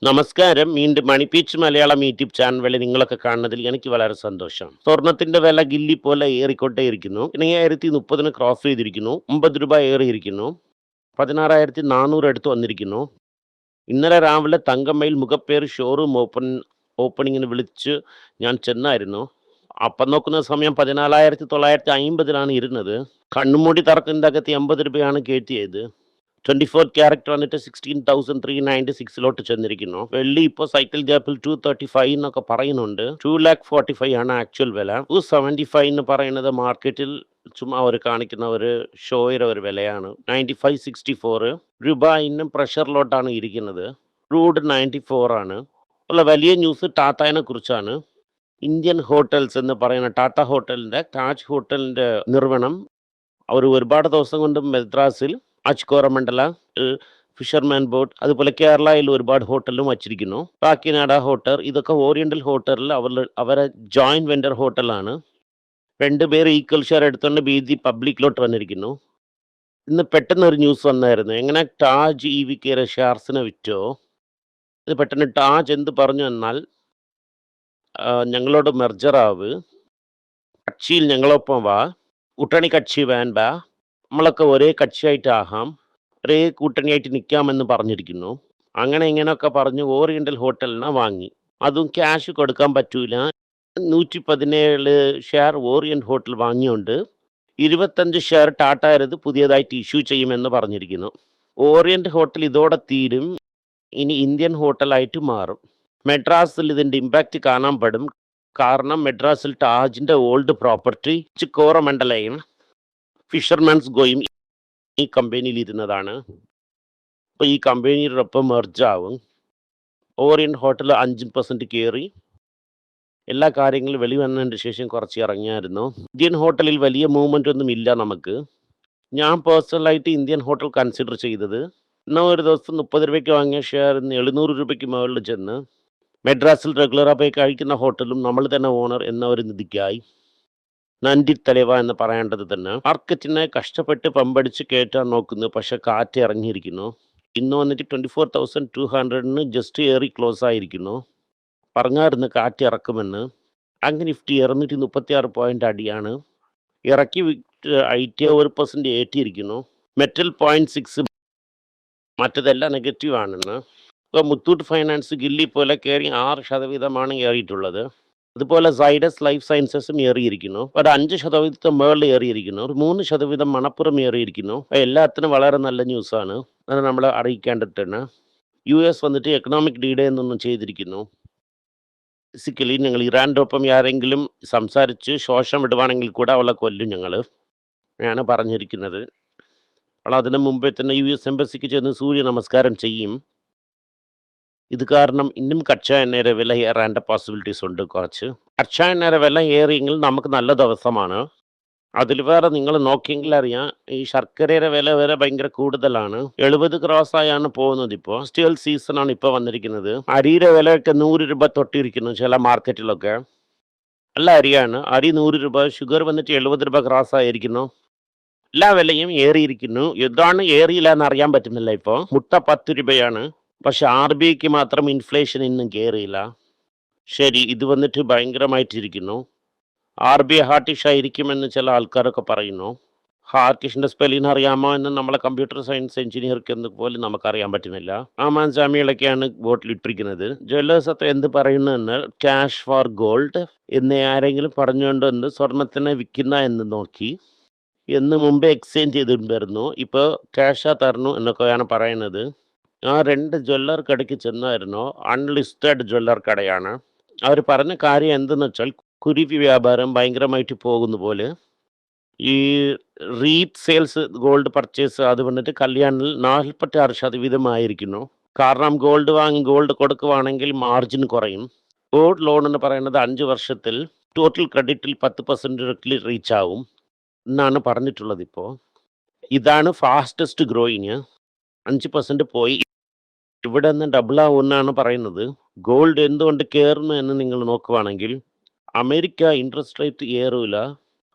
നമസ്കാരം. വീണ്ടും മണി peach Malayalam YouTube channel നിങ്ങളൊക്കെ കാണുന്നതിൽ എനിക്ക് വളരെ സന്തോഷം. സ്വർണത്തിന്റെ വില ഗില്ലി പോലെ ഏറിക്കൊണ്ടേയിരിക്കുന്നു. 3030 ക്രോസ് ചെയ്തിരിക്കുന്നു. 9 രൂപ ഏറിയിരിക്കുന്നു. 16,400 അടുത്ത് വന്നിരിക്കുന്നു. ഇന്നലെ രാവിലെ തങ്കമയിൽ മുഖപ്പേർ ഷോറൂം ഓപ്പണിങ്ങിന് വിളിച്ച് ഞാൻ ചെന്നായിരുന്നു. അപ്പം നോക്കുന്ന സമയം 14,950 ഇരുന്നത്. കണ്ണുമൂടി തറക്കുന്നതിൻ്റെ അകത്ത് 80 രൂപയാണ് കയറ്റിയത്. 24 ക്യാരറ്റ് വന്നിട്ട് 16,396 ചെന്നിരിക്കുന്നു. വെള്ളി ഇപ്പോൾ സൈക്കിൾ ഗ്യാപ്പിൽ 235 എന്നൊക്കെ പറയുന്നുണ്ട്. 2,45,000 ആണ് ആക്ച്വൽ വില. 275 എന്ന് പറയുന്നത് മാർക്കറ്റിൽ ചുമ്മാ ഒരു കാണിക്കുന്ന ഒരു ഷോയുടെ ഒരു വിലയാണ്. 95.64 രൂപ ഇന്നും പ്രഷറിലോട്ടാണ് ഇരിക്കുന്നത്. ക്രൂഡ് 94 ആണ്. ഉള്ള വലിയ ന്യൂസ് ടാറ്റയെ കുറിച്ചാണ്. ഇന്ത്യൻ ഹോട്ടൽസ് എന്ന് പറയുന്ന ടാറ്റ ഹോട്ടലിൻ്റെ താജ് ഹോട്ടലിൻ്റെ നിർവ്വഹണം അവർ ഒരുപാട് ദിവസം കൊണ്ട് മദ്രാസിൽ അച്കോരമണ്ഡല ഫിഷർമാൻ ബോട്ട് അതുപോലെ കേരളയിൽ ഒരുപാട് ഹോട്ടലും വച്ചിരിക്കുന്നു. കാക്കിനാട ഹോട്ടൽ ഇതൊക്കെ ഓറിയന്റൽ ഹോട്ടലിൽ അവരെ ജോയിന്റ് വെൻഡർ ഹോട്ടലാണ്. രണ്ടുപേർ ഈക്വൽ ഷെയർ എടുത്തുകൊണ്ട് ബി പബ്ലിക്കിലോട്ട് വന്നിരിക്കുന്നു. ഇന്ന് പെട്ടെന്ന് ഒരു ന്യൂസ് വന്നായിരുന്നു. എങ്ങനെ ടാജ് EVK ഷെയർസിനെ വിറ്റോ. ഇത് പെട്ടെന്ന് ടാജ് എന്ത് പറഞ്ഞു എന്നാൽ ഞങ്ങളോട് മെർജറാവ്, കക്ഷിയിൽ ഞങ്ങളൊപ്പം വാ, കൂട്ടണി കക്ഷി വേണ്ട, നമ്മളൊക്കെ ഒരേ കക്ഷിയായിട്ടാകാം, ഒരേ കൂട്ടണിയായിട്ട് നിൽക്കാമെന്ന് പറഞ്ഞിരിക്കുന്നു. അങ്ങനെ ഇങ്ങനെയൊക്കെ പറഞ്ഞ് ഓറിയന്റൽ ഹോട്ടലിനെ വാങ്ങി. അതും ക്യാഷ് കൊടുക്കാൻ പറ്റൂല. 117 ഷെയർ ഓറിയന്റ് ഹോട്ടൽ വാങ്ങിയുണ്ട്. 25 ഷെയർ ടാറ്റ പുതിയതായിട്ട് ഇഷ്യൂ ചെയ്യുമെന്ന് പറഞ്ഞിരിക്കുന്നു. ഓറിയന്റ് ഹോട്ടൽ ഇതോടെ തീരും. ഇനി ഇന്ത്യൻ ഹോട്ടലായിട്ട് മാറും. മെഡ്രാസിൽ ഇതിൻ്റെ ഇമ്പാക്റ്റ് കാണാൻ പെടും. കാരണം മെഡ്രാസിൽ ടാജിൻ്റെ ഓൾഡ് പ്രോപ്പർട്ടി കോറമണ്ഡലയും ഫിഷർമാൻസ് ഗോയും ഈ കമ്പനിയിൽ ഇരുന്നതാണ്. അപ്പോൾ ഈ കമ്പനിയോടൊപ്പം മെർജാവും. ഓറിയന്റ് ഹോട്ടൽ 5% കയറി. എല്ലാ കാര്യങ്ങളും വെളി വന്നതിന് ശേഷം കുറച്ച് ഇറങ്ങിയായിരുന്നു. ഇന്ത്യൻ ഹോട്ടലിൽ വലിയ മൂവ്മെൻ്റ് ഒന്നും ഇല്ല നമുക്ക്. ഞാൻ പേഴ്സണലായിട്ട് ഇന്ത്യൻ ഹോട്ടൽ കൺസിഡർ ചെയ്തത് എന്നാൽ ഒരു ദിവസം 30 രൂപയ്ക്ക് വാങ്ങിയ ഷെയർ ഇന്ന് 700 രൂപയ്ക്ക് മുകളിൽ ചെന്ന് മെഡ്രാസിൽ റെഗുലറായി പോയി കഴിക്കുന്ന ഹോട്ടലും നമ്മൾ തന്നെ ഓണർ എന്ന ഒരു നിധിക്കായി നന്ദി തലവ എന്ന് പറയേണ്ടത് തന്നെ. മാർക്കറ്റിനെ കഷ്ടപ്പെട്ട് പമ്പടിച്ച് കയറ്റാൻ നോക്കുന്നു. പക്ഷെ കാറ്റ് ഇറങ്ങിയിരിക്കുന്നു. ഇന്ന് വന്നിട്ട് 24,200 ജസ്റ്റ് ഏറി ക്ലോസ് ആയിരിക്കുന്നു. പറഞ്ഞായിരുന്നു കാറ്റ് ഇറക്കുമെന്ന്. അങ്ങനെ നിഫ്റ്റി 236 പോയിന്റ് അടിയാണ്. ഇറക്കി IT 1% ഏറ്റിയിരിക്കുന്നു. മെറ്റൽ 0.6 മറ്റതെല്ലാം നെഗറ്റീവ് ആണെന്ന്. ഇപ്പോൾ മുത്തൂട്ട് ഫൈനാൻസ് ഗില്ലി പോലെ കയറി 6% ഏറിയിട്ടുള്ളത്. അതുപോലെ സൈഡസ് ലൈഫ് സയൻസസും ഏറിയിരിക്കുന്നു. ഒരു 5% മേളിൽ ഏറിയിരിക്കുന്നു. ഒരു 3% മണപ്പുറം ഏറിയിരിക്കുന്നു. എല്ലാത്തിനും വളരെ നല്ല ന്യൂസാണ്. അത് നമ്മൾ അറിയിക്കേണ്ടതാണ്. US വന്നിട്ട് എക്കണോമിക് ഡീഡേ എന്നൊന്നും ചെയ്തിരിക്കുന്നു. ബേസിക്കലി ഞങ്ങൾ ഇറാൻ്റെ ഒപ്പം ആരെങ്കിലും സംസാരിച്ച് ശോഷം ഇടുവാണെങ്കിൽ കൂടെ അവളെ കൊല്ലും ഞങ്ങൾ ആണ് പറഞ്ഞിരിക്കുന്നത്. അവൾ അതിനു മുമ്പേ തന്നെ US എംബസിക്ക് ചെന്ന് സൂര്യ നമസ്കാരം ചെയ്യും. ഇത് കാരണം ഇന്നും കച്ച എണ്ണയുടെ വില ഏറാൻ്റെ പോസിബിലിറ്റീസ് ഉണ്ട് കുറച്ച്. കച്ച എണ്ണയുടെ വില ഏറിയെങ്കിൽ നമുക്ക് നല്ല ദിവസമാണ്. അതിൽ വേറെ നിങ്ങൾ നോക്കിയെങ്കിൽ അറിയാം, ഈ ശർക്കരയുടെ വില വരെ ഭയങ്കര കൂടുതലാണ്. 70 ക്രോസായാണ് പോകുന്നത്. ഇപ്പോൾ ഫെസ്റ്റിവൽ സീസണാണ് ഇപ്പോൾ വന്നിരിക്കുന്നത്. അരിയുടെ വിലയൊക്കെ 100 രൂപ തൊട്ടിരിക്കുന്നു ചില മാർക്കറ്റിലൊക്കെ. നല്ല അരിയാണ്. അരി 100 രൂപ, ഷുഗർ വന്നിട്ട് 70 രൂപ ക്രോസ് ആയിരിക്കുന്നു. എല്ലാ വിലയും ഏറിയിരിക്കുന്നു. എന്താണ് ഏറിയില്ല എന്ന് അറിയാൻ പറ്റുന്നില്ല. ഇപ്പോൾ മുട്ട 10 രൂപയാണ്. പക്ഷെ RBIക്ക് മാത്രം ഇൻഫ്ലേഷൻ ഇന്നും കയറിയില്ല. ശരി, ഇത് വന്നിട്ട് ഭയങ്കരമായിട്ടിരിക്കുന്നു. RBI ഹാർട്ടിഷ് ആയിരിക്കുമെന്ന് ചില ആൾക്കാരൊക്കെ പറയുന്നു. ഹാർട്ടിഷിൻ്റെ സ്പെല്ലിന് അറിയാമോ എന്ന് നമ്മളെ കമ്പ്യൂട്ടർ സയൻസ് എഞ്ചിനീയർക്ക് എന്ന് പോലും നമുക്കറിയാൻ പറ്റുന്നില്ല. ആമാൻ ജാമ്യയിലൊക്കെയാണ് ബോട്ടിലിട്ടിരിക്കുന്നത്. ജ്വല്ലേഴ്സ് അത്ര എന്ത് പറയുന്നതെന്ന് ക്യാഷ് ഫോർ ഗോൾഡ് എന്ന് ആരെങ്കിലും പറഞ്ഞുകൊണ്ടെന്ന് സ്വർണത്തിനെ വിൽക്കുന്ന എന്ന് നോക്കി എന്ന് മുമ്പേ എക്സ്ചേഞ്ച് ചെയ്തിട്ടുണ്ടായിരുന്നു. ഇപ്പോൾ ക്യാഷാ തരണു എന്നൊക്കെയാണ് പറയുന്നത്. ആ 2 ജ്വല്ലർ കടയ്ക്ക് ചെന്നായിരുന്നു. അൺലിസ്റ്റഡ് ജ്വല്ലർ കടയാണ്. അവർ പറഞ്ഞ കാര്യം എന്തെന്ന് വെച്ചാൽ കുരുവി വ്യാപാരം ഭയങ്കരമായിട്ട് പോകുന്ന പോലെ ഈ റീസെയിൽസ് ഗോൾഡ് പർച്ചേസ് അത് വന്നിട്ട് കല്യാണിൽ 46% ആയിരിക്കുന്നു. കാരണം ഗോൾഡ് വാങ്ങി ഗോൾഡ് കൊടുക്കുവാണെങ്കിൽ മാർജിൻ കുറയും. ഗോൾഡ് ലോൺ എന്ന് പറയുന്നത് 5 വർഷത്തിൽ ടോട്ടൽ ക്രെഡിറ്റിൽ 10% റീച്ച് ആവും എന്നാണ് പറഞ്ഞിട്ടുള്ളത്. ഇപ്പോൾ ഇതാണ് ഫാസ്റ്റസ്റ്റ് ഗ്രോയിങ്. 5% പോയി ഇവിടെ നിന്ന് ഡബിൾ ആവുമെന്നാണ് പറയുന്നത്. ഗോൾഡ് എന്തുകൊണ്ട് കയറുന്നു എന്ന് നിങ്ങൾ നോക്കുവാണെങ്കിൽ അമേരിക്ക ഇൻട്രസ്റ്റ് റേറ്റ് ഏറില്ല.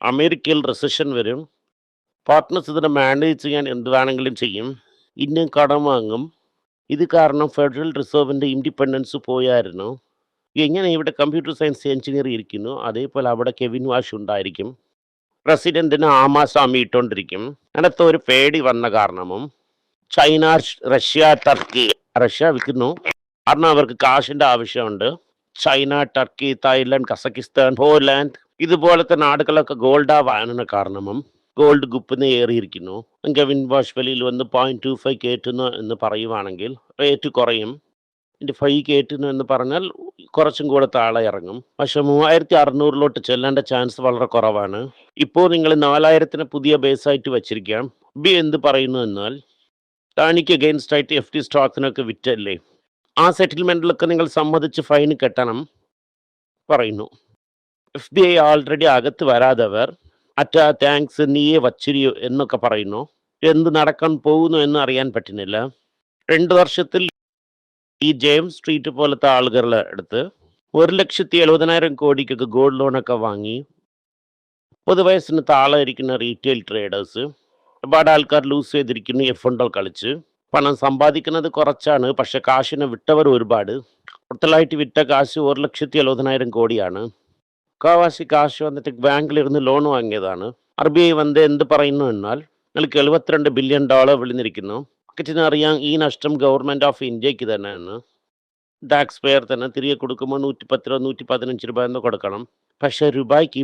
അമേരിക്കയിൽ റിസഷൻ വരും. പാർട്ട്നേഴ്സ് ഇതിനെ മാനേജ് ചെയ്യാൻ എന്ത് വേണമെങ്കിലും ചെയ്യും. ഇന്നും കടം വാങ്ങും. ഇത് കാരണം ഫെഡറൽ റിസർവിൻ്റെ ഇൻഡിപെൻഡൻസ് പോയായിരുന്നു. എങ്ങനെ ഇവിടെ കമ്പ്യൂട്ടർ സയൻസ് എഞ്ചിനീയർ ഇരിക്കുന്നു, അതേപോലെ അവിടെ കെവിൻ വാഷ് ഉണ്ടായിരിക്കും. പ്രസിഡന്റിന് ആമാസാമി ഇട്ടുകൊണ്ടിരിക്കും. അങ്ങനത്തെ ഒരു പേടി വന്ന കാരണമും ചൈന, റഷ്യ, ടർക്കി, റഷ്യ വിൽക്കുന്നു കാരണം അവർക്ക് കാശിൻ്റെ ആവശ്യമുണ്ട്. ചൈന, ടർക്കി, തായ്ലൻഡ്, കസക്കിസ്ഥാൻ, പോലാൻഡ് ഇതുപോലത്തെ നാടുകളൊക്കെ ഗോൾഡാവാനുള്ള കാരണമും ഗോൾഡ് കുപ്പിന്ന് ഏറിയിരിക്കുന്നു. കെവിൻ വാഷ് വെളിയിൽ വന്ന് 0.25 കയറ്റുന്നു എന്ന് പറയുവാണെങ്കിൽ റേറ്റ് കുറയും. 5 കയറ്റുന്നു എന്ന് പറഞ്ഞാൽ കുറച്ചും കൂടെ താഴെ ഇറങ്ങും. പക്ഷെ 3600 ചെല്ലേണ്ട ചാൻസ് വളരെ കുറവാണ്. ഇപ്പോൾ നിങ്ങൾ 4000 പുതിയ ബേസായിട്ട് വച്ചിരിക്കാം. ബി എന്ത് പറയുന്നു എന്നാൽ തനിക്ക് അഗെയിൻസ്റ്റ് ആയിട്ട് FT സ്റ്റോക്സിനൊക്കെ വിറ്റല്ലേ, ആ സെറ്റിൽമെൻറ്റിലൊക്കെ നിങ്ങൾ സമ്മതിച്ച് ഫൈൻ കെട്ടണം പറയുന്നു. FBI ആൾറെഡി അകത്ത് വരാതവർ താങ്ക്സ് നീയെ വച്ചിരിയോ എന്നൊക്കെ പറയുന്നു. എന്ത് നടക്കാൻ പോകുന്നു എന്ന് അറിയാൻ പറ്റുന്നില്ല. 2 വർഷത്തിൽ ഈ ജെയിംസ് സ്ട്രീറ്റ് പോലത്തെ ആളുകളുടെ അടുത്ത് 1,70,000 കോടിക്കൊക്കെ ഗോൾഡ് ലോണൊക്കെ വാങ്ങി 30 വയസ്സിന് താഴെ ഇരിക്കുന്ന റീറ്റെയിൽ ട്രേഡേഴ്സ് ഒരുപാട് ആൾക്കാർ ലൂസ് ചെയ്തിരിക്കുന്നു. F1 കളിച്ച് പണം സമ്പാദിക്കുന്നത് കുറച്ചാണ്, പക്ഷെ കാശിനെ വിട്ടവർ ഒരുപാട്. ടോട്ടലായിട്ട് വിറ്റ കാശ് 1,70,000 കോടിയാണ്. കാവാശി കാശ് വന്നിട്ട് ബാങ്കിലിരുന്ന് ലോൺ വാങ്ങിയതാണ്. RBI വന്ന് എന്ത് പറയുന്നു എന്നാൽ നിങ്ങൾക്ക് $72 ബില്യൺ വിളിഞ്ഞിരിക്കുന്നു. മാർക്കറ്റിന് അറിയാം ഈ നഷ്ടം ഗവൺമെൻറ് ഓഫ് ഇന്ത്യക്ക് തന്നെയാണ്. ടാക്സ് പെയർ തന്നെ തിരികെ കൊടുക്കുമ്പോൾ 110 രൂപ 115 രൂപ എന്ന് കൊടുക്കണം. പക്ഷേ രൂപയ്ക്ക്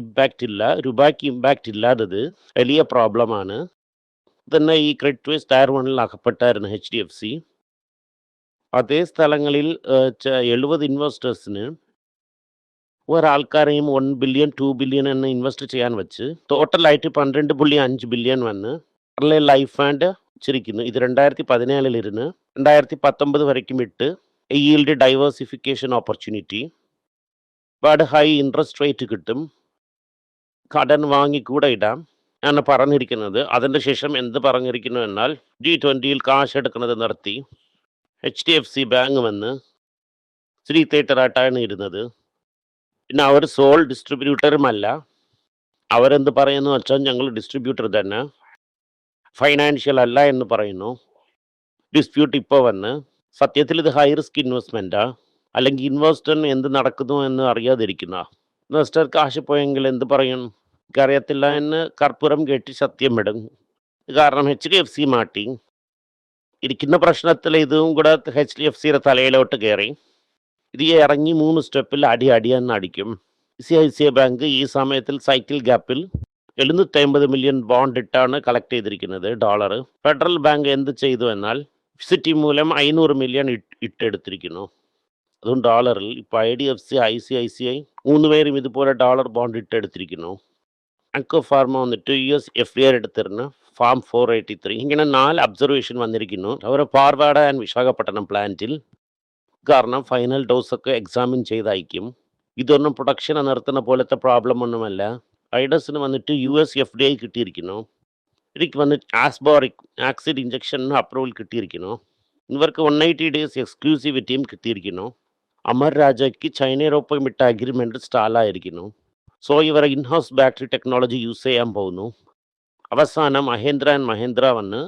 ഇമ്പാക്റ്റ് ഇല്ലാത്തത് വലിയ പ്രോബ്ലമാണ്. തന്നെ ഈ ക്രെഡിറ്റ് വേസ് ടയർ 1 അകപ്പെട്ടായിരുന്നു HDFC. അതേ സ്ഥലങ്ങളിൽ 70 ഇൻവെസ്റ്റേഴ്സിന് ഒരാൾക്കാരെയും 1 ബില്യൺ 2 ബില്യൺ എന്ന് ഇൻവെസ്റ്റ് ചെയ്യാൻ വെച്ച് ടോട്ടലായിട്ട് 12.5 ബില്യൺ വന്ന് ലൈഫ് ആൻഡ് വെച്ചിരിക്കുന്നു. ഇത് 2017 2019 വരയ്ക്കും ഇട്ട് ഈൽഡ് ഡൈവേഴ്സിഫിക്കേഷൻ ഓപ്പർച്യൂണിറ്റി. ഒരുപാട് ഹൈ ഇൻട്രസ്റ്റ് റേറ്റ് കിട്ടും, കടൻ വാങ്ങി കൂടെ ഇടാം ആണ് പറഞ്ഞിരിക്കുന്നത്. അതിൻ്റെ ശേഷം എന്ത് പറഞ്ഞിരിക്കുന്നു എന്നാൽ G20 കാശ് എടുക്കുന്നത് നിർത്തി. HDFC ബാങ്ക് വന്ന് ശ്രീ തിയേറ്ററായിട്ടാണ് ഇരുന്നത്. പിന്നെ അവർ സോൾ ഡിസ്ട്രിബ്യൂട്ടറുമല്ല. അവരെന്ത് പറയുന്നു വെച്ചാൽ ഞങ്ങൾ ഡിസ്ട്രിബ്യൂട്ടർ തന്നെ, ഫൈനാൻഷ്യൽ അല്ല എന്ന് പറയുന്നു. ഡിസ്പ്യൂട്ട് ഇപ്പോൾ വന്ന് സത്യത്തിൽ ഇത് ഹൈ റിസ്ക് ഇൻവെസ്റ്റ്മെൻറ്റാ, അല്ലെങ്കിൽ ഇൻവെസ്റ്ററിന് എന്ത് നടക്കുന്നു എന്ന് അറിയാതിരിക്കുന്ന ഇൻവെസ്റ്റർ കാശ് പോയെങ്കിൽ എന്ത് പറയും അറിയത്തില്ല എന്ന് കർപ്പൂരം കെട്ടി സത്യം വിടും. കാരണം HDFC മാറ്റി ഇരിക്കുന്ന പ്രശ്നത്തിൽ ഇതും കൂടെ HDFCയുടെ തലയിലോട്ട് കയറി. ഇത് ഇറങ്ങി 3 സ്റ്റെപ്പിൽ അടിയെന്ന് അടിക്കും. ICICI ബാങ്ക് ഈ സമയത്തിൽ സൈക്കിൾ ഗ്യാപ്പിൽ 750 മില്യൺ ബോണ്ട് ഇട്ടാണ് കളക്ട് ചെയ്തിരിക്കുന്നത് ഡോളർ. ഫെഡറൽ ബാങ്ക് എന്ത് ചെയ്തു എന്നാൽ സിറ്റി മൂലം 500 മില്യൺ ഇട്ടെടുത്തിരിക്കുന്നു. അതും ഡോളറിൽ. ഇപ്പോൾ IDFC, ICICI 3 പേരും ഇതുപോലെ ഡോളർ ബോണ്ട് ഇട്ടെടുത്തിരിക്കുന്നു. അങ്കോ ഫാർമ വന്നിട്ട് US FDR എടുത്തിരുന്നു ഫാം 483. ഇങ്ങനെ 4 അബ്സർവേഷൻ വന്നിരിക്കുന്നു. അവർ പാർവാഡ ആൻഡ് വിശാഖപട്ടണം പ്ലാന്റിൽ. കാരണം ഫൈനൽ ഡോസൊക്കെ എക്സാമിൻ ചെയ്തയക്കും. ഇതൊന്നും പ്രൊഡക്ഷനെ നിർത്തുന്ന പോലത്തെ പ്രോബ്ലം ഒന്നുമല്ല. ഐഡസിന് വന്നിട്ട് US FDI കിട്ടിയിരിക്കുന്നു. എനിക്ക് വന്നിട്ട് ആസ്ബോറിക് ആക്സിഡ് ഇഞ്ചക്ഷന് അപ്രൂവൽ കിട്ടിയിരിക്കുന്നു. ഇവർക്ക് 180 days എക്സ്ക്ലൂസിവിറ്റിയും കിട്ടിയിരിക്കുന്നു. അമർ രാജയ്ക്ക് ചൈനയോടൊപ്പം ഇട്ട അഗ്രിമെൻറ്റ് സ്റ്റാളായിരിക്കുന്നു. സോ ഇവർ ഇൻഹൗസ് ബാറ്ററി ടെക്നോളജി യൂസ് ചെയ്യാൻ പോകുന്നു. അവസാനം മഹേന്ദ്ര വന്ന്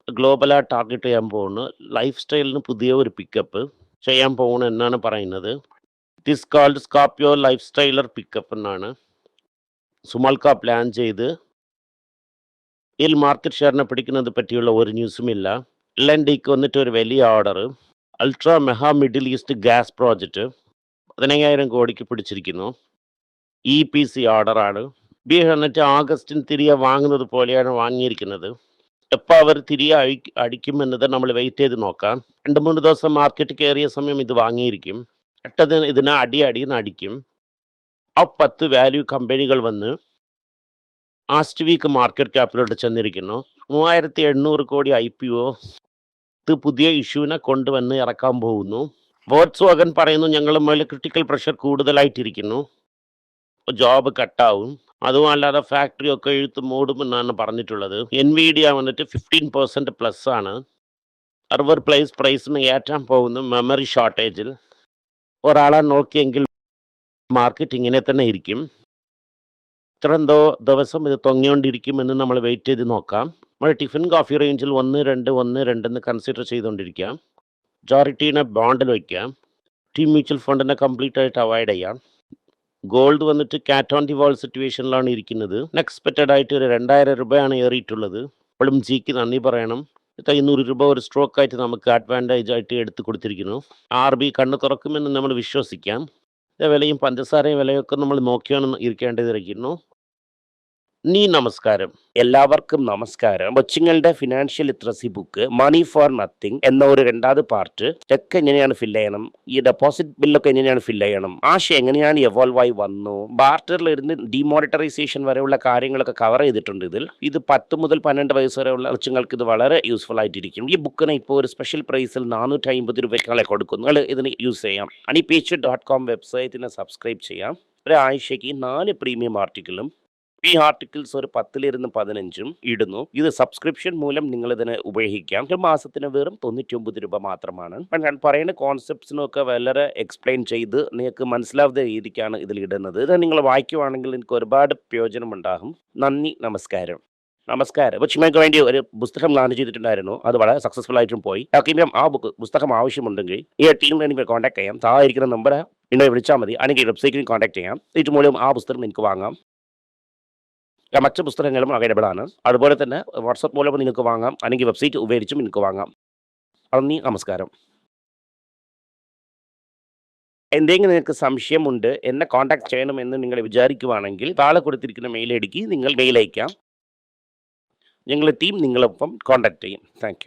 ഗ്ലോബലാ ടാർഗറ്റ് ചെയ്യാൻ പോകുന്നു. ലൈഫ് സ്റ്റൈലിന് പുതിയ ഒരു പിക്കപ്പ് ചെയ്യാൻ പോകുന്നു എന്നാണ് പറയുന്നത്. It is called Scorpio life styler pickup എന്നാണ്. സുമൽക്ക പ്ലാൻ ചെയ്ത് ഇതിൽ മാർക്കറ്റ് ഷെയറിനെ പിടിക്കുന്നത് പറ്റിയുള്ള ഒരു ന്യൂസും ഇല്ല. LNDക്ക് വന്നിട്ട് ഒരു വലിയ order ultra mega middle east gas project 15,000 കോടിക്ക് പിടിച്ചിരിക്കുന്നു. EPC ഓർഡറാണ്. വന്നിട്ട് ആഗസ്റ്റിന് തിരികെ വാങ്ങുന്നത് പോലെയാണ് വാങ്ങിയിരിക്കുന്നത്. എപ്പോൾ അവർ തിരികെ അടിക്കുമെന്നത് നമ്മൾ വെയിറ്റ് ചെയ്ത് നോക്കാം. 2-3 ദിവസം മാർക്കറ്റ് കയറിയ സമയം ഇത് വാങ്ങിയിരിക്കും. ഇതിനെ അടിന്ന് അടിക്കും. ആ 10 വാല്യൂ കമ്പനികൾ വന്ന് ലാസ്റ്റ് വീക്ക് മാർക്കറ്റ് ക്യാപ്പിലോട്ട് ചെന്നിരിക്കുന്നു. 3,800 കോടി IPO പുതിയ ഇഷ്യൂവിനെ കൊണ്ടുവന്ന് ഇറക്കാൻ പോകുന്നു. വോൾക്സ്വാഗൻ പറയുന്നു ഞങ്ങൾ മേലെ ക്രിട്ടിക്കൽ പ്രഷർ കൂടുതലായിട്ടിരിക്കുന്നു, ജോബ് കട്ടാവും. അതുമല്ലാതെ ഫാക്ടറി ഒക്കെ എഴുത്ത് മൂടുമെന്നാണ് പറഞ്ഞിട്ടുള്ളത്. NVIDIA വന്നിട്ട് 15% പ്ലസ് ആണ്. സർവർ പ്രൈസിന് ഏറ്റാൻ പോകുന്നു മെമ്മറി ഷോർട്ടേജിൽ. ഒരാളെ നോക്കിയെങ്കിൽ മാർക്കറ്റ് ഇങ്ങനെ തന്നെ ഇരിക്കും. ഇത്രന്തോ ദിവസം ഇത് തൊങ്ങിക്കൊണ്ടിരിക്കുമെന്ന് നമ്മൾ വെയിറ്റ് ചെയ്ത് നോക്കാം. നമ്മൾ ടിഫിൻ കോഫി റേഞ്ചിൽ 1-2 എന്ന് കൺസിഡർ ചെയ്തുകൊണ്ടിരിക്കാം. മെജോറിറ്റീനെ ബോണ്ടിൽ വയ്ക്കാം. ടീം മ്യൂച്വൽ ഫണ്ടിനെ കംപ്ലീറ്റ് ആയിട്ട് അവോയ്ഡ് ചെയ്യാം. ഗോൾഡ് വന്നിട്ട് കാറ്റ് ഓൺ ദി വാൾ സിറ്റുവേഷനിലാണ് ഇരിക്കുന്നത്. അൺഎക്സ്പെക്റ്റഡ് ആയിട്ട് ഒരു 2000 രൂപയാണ് ഏറിയിട്ടുള്ളത്. അപ്പോഴും ജിക്ക് നന്ദി പറയണം. 500 രൂപ ഒരു സ്ട്രോക്ക് ആയിട്ട് നമുക്ക് അഡ്വാൻറ്റേജ് ആയിട്ട് എടുത്ത് കൊടുത്തിരിക്കുന്നു. RB കണ്ണ് തുറക്കുമെന്ന് നമ്മൾ വിശ്വസിക്കാം. വിലയും പഞ്ചസാരയും വിലയൊക്കെ നമ്മൾ നോക്കിയാണ് ഇരിക്കേണ്ടതിരിക്കുന്നു. നമസ്കാരം. എല്ലാവർക്കും നമസ്കാരം. കൊച്ചുങ്ങളുടെ financial literacy book money for nothing എന്ന ഒരു 2ാമത് പാർട്ട് ചെക്ക് എങ്ങനെയാണ് ഫില്ല് ചെയ്യണം, ഈ ഡെപ്പോസിറ്റ് ബില്ലൊക്കെ എങ്ങനെയാണ് ഫില്ല് ചെയ്യണം, ആശയം എങ്ങനെയാണ് എവോൾവ് ആയി വന്നു, ബാർട്ടറിലിരുന്ന് ഡിമോണിറ്ററൈസേഷൻ വരെയുള്ള കാര്യങ്ങളൊക്കെ കവർ ചെയ്തിട്ടുണ്ട്. ഇത് 10 മുതൽ 12 വയസ്സ് വരെയുള്ള കൊച്ചുങ്ങൾക്ക് ഇത് വളരെ യൂസ്ഫുൾ ആയിട്ടിരിക്കും. ഈ ബുക്കിന് ഇപ്പോൾ ഒരു സ്പെഷ്യൽ പ്രൈസിൽ 450 രൂപയ്ക്കാളെ കൊടുക്കും. നിങ്ങൾ ഇതിന് യൂസ് ചെയ്യാം. honeypage.com വെബ്സൈറ്റിനെ സബ്സ്ക്രൈബ് ചെയ്യാം. ഒരാഴ്ചയ്ക്ക് 4 പ്രീമിയം ആർട്ടിക്കിളും ഈ ആർട്ടിക്കിൾസ് ഒരു 10 15 ഇടുന്നു. ഇത് സബ്സ്ക്രിപ്ഷൻ മൂലം നിങ്ങൾ ഇതിനെ ഉപയോഗിക്കാം. ഒരു മാസത്തിന് വെറും 99 രൂപ മാത്രമാണ്. ഞാൻ പറയുന്ന കോൺസെപ്റ്റ്സിനൊക്കെ വളരെ എക്സ്പ്ലെയിൻ ചെയ്ത് നിങ്ങൾക്ക് മനസ്സിലാവുന്ന രീതിക്കാണ് ഇതിൽ ഇടുന്നത്. ഇത് നിങ്ങൾ വായിക്കുവാണെങ്കിൽ എനിക്ക് ഒരുപാട് പ്രയോജനം ഉണ്ടാകും. നന്ദി, നമസ്കാരം. കൊച്ചുങ്ങൾക്ക് വേണ്ടി ഒരു പുസ്തകം ലോഞ്ച് ചെയ്തിട്ടുണ്ടായിരുന്നു. അത് വളരെ സക്സസ്ഫുൾ ആയിട്ടും പോയി. ആർക്കെങ്കിലും ആ പുസ്തകം ആവശ്യമുണ്ടെങ്കിൽ ഈ ടീമിൽ എനിക്ക് കോൺടാക്ട് ചെയ്യാം. താഴെയിരിക്കുന്ന നമ്പർ എന്നെ വിളിച്ചാൽ മതി. അല്ലെങ്കിൽ വെബ്സൈറ്റിൽ കോൺടാക്ട് ചെയ്യാം. ഇത് മൂലം ആ പുസ്തകം എനിക്ക് വാങ്ങാം. മറ്റ് പുസ്തകങ്ങളും അവൈലബിൾ ആണ്. അതുപോലെ തന്നെ വാട്സപ്പ് മൂലം നിങ്ങൾക്ക് വാങ്ങാം, അല്ലെങ്കിൽ വെബ്സൈറ്റ് ഉപയോഗിച്ചും നിങ്ങൾക്ക് വാങ്ങാം. നന്ദി, നമസ്കാരം. എന്തെങ്കിലും നിങ്ങൾക്ക് സംശയമുണ്ട്, എന്നെ കോൺടാക്ട് ചെയ്യണമെന്ന് നിങ്ങൾ വിചാരിക്കുവാണെങ്കിൽ താഴെ കൊടുത്തിരിക്കുന്ന മെയിൽ ഐഡിക്ക് നിങ്ങൾ മെയിൽ അയക്കാം. ഞങ്ങളുടെ ടീം നിങ്ങളൊപ്പം കോൺടാക്ട് ചെയ്യും. Thank you.